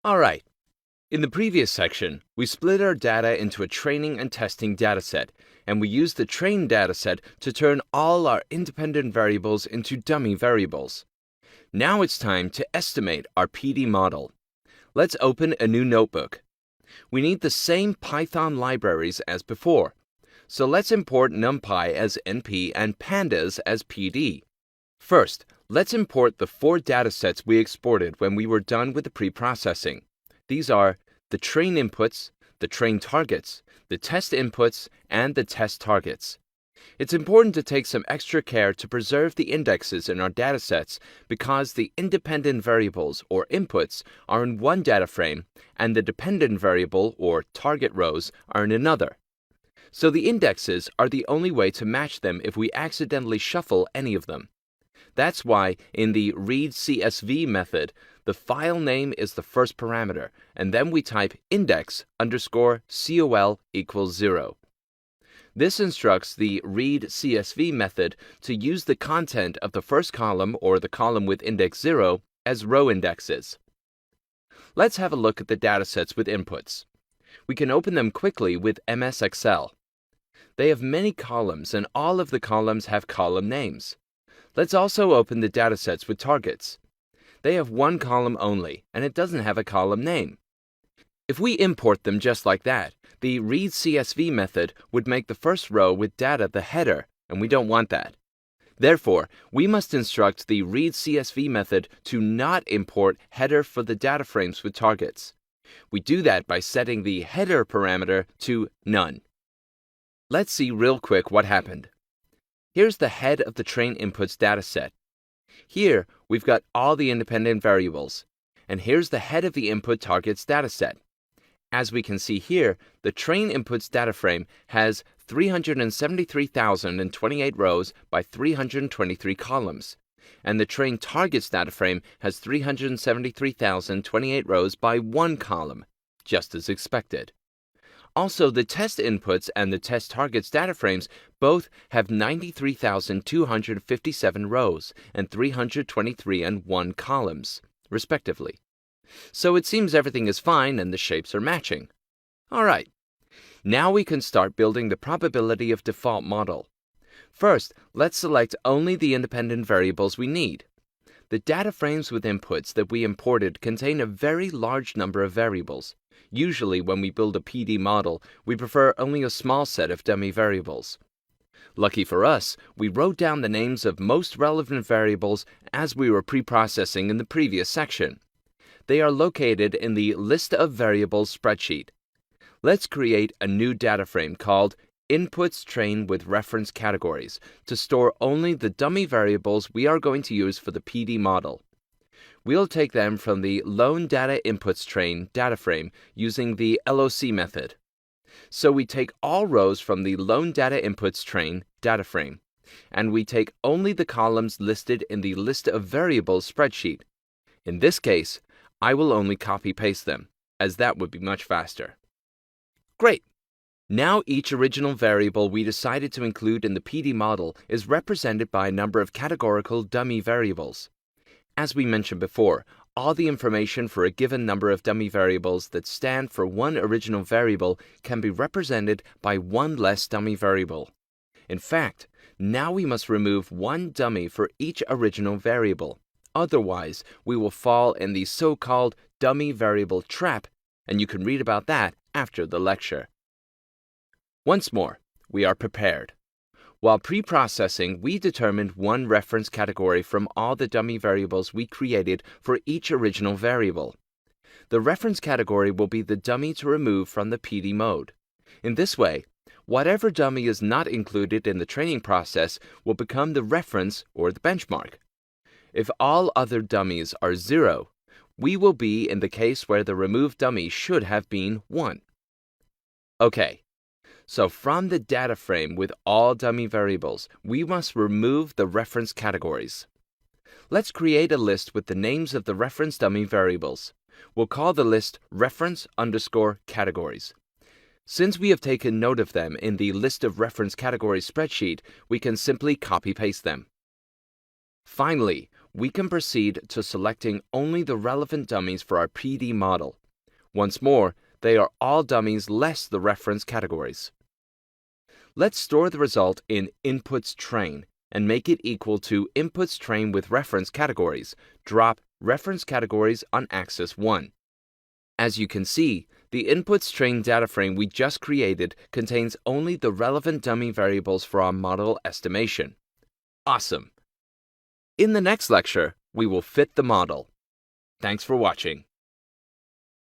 Alright, in the previous section, we split our data into a training and testing dataset, and we used the trained dataset to turn all our independent variables into dummy variables. Now it's time to estimate our PD model. Let's open a new notebook. We need the same Python libraries as before, so let's import NumPy as NP and Pandas as PD. First, let's import the 4 datasets we exported when we were done with the pre-processing. These are the train inputs, the train targets, the test inputs, and the test targets. It's important to take some extra care to preserve the indexes in our datasets because the independent variables, or inputs, are in one data frame, and the dependent variable, or target rows, are in another. So the indexes are the only way to match them if we accidentally shuffle any of them. That's why in the readCSV method, the file name is the first parameter, and then we type index_col equals 0. This instructs the readCSV method to use the content of the first column or the column with index 0 as row indexes. Let's have a look at the datasets with inputs. We can open them quickly with MS Excel. They have many columns, and all of the columns have column names. Let's also open the datasets with targets. They have one column only, and it doesn't have a column name. If we import them just like that, the readCSV method would make the first row with data the header, and we don't want that. Therefore, we must instruct the readCSV method to not import header for the data frames with targets. We do that by setting the header parameter to none. Let's see real quick what happened. Here's the head of the train inputs dataset. Here, we've got all the independent variables. And here's the head of the input targets dataset. As we can see here, the train inputs data frame has 373,028 rows by 323 columns. And the train targets data frame has 373,028 rows by 1 column, just as expected. Also, the test inputs and the test targets data frames both have 93,257 rows and 323 and 1 columns, respectively. So it seems everything is fine and the shapes are matching. Alright, now we can start building the probability of default model. First, let's select only the independent variables we need. The data frames with inputs that we imported contain a very large number of variables. Usually, when we build a PD model, we prefer only a small set of dummy variables. Lucky for us, we wrote down the names of most relevant variables as we were pre-processing in the previous section. They are located in the List of Variables spreadsheet. Let's create a new data frame called Inputs Train with Reference Categories to store only the dummy variables we are going to use for the PD model. We'll take them from the Lone Data Inputs Train data frame using the LOC method. So we take all rows from the Lone Data Inputs Train data frame, and we take only the columns listed in the List of Variables spreadsheet. In this case, I will only copy-paste them, as that would be much faster. Great! Now each original variable we decided to include in the PD model is represented by a number of categorical dummy variables. As we mentioned before, all the information for a given number of dummy variables that stand for one original variable can be represented by one less dummy variable. In fact, now we must remove one dummy for each original variable. Otherwise, we will fall in the so-called dummy variable trap, and you can read about that after the lecture. Once more, we are prepared. While pre-processing, we determined one reference category from all the dummy variables we created for each original variable. The reference category will be the dummy to remove from the PD mode. In this way, whatever dummy is not included in the training process will become the reference or the benchmark. If all other dummies are 0, we will be in the case where the removed dummy should have been 1. Okay. So from the data frame with all dummy variables, we must remove the reference categories. Let's create a list with the names of the reference dummy variables. We'll call the list reference_categories. Since we have taken note of them in the List of Reference Categories spreadsheet, we can simply copy-paste them. Finally, we can proceed to selecting only the relevant dummies for our PD model. Once more, they are all dummies less the reference categories. Let's store the result in inputs train and make it equal to inputs train with reference categories. Drop reference categories on axis 1. As you can see, the inputs train data frame we just created contains only the relevant dummy variables for our model estimation. Awesome! In the next lecture, we will fit the model. Thanks for watching.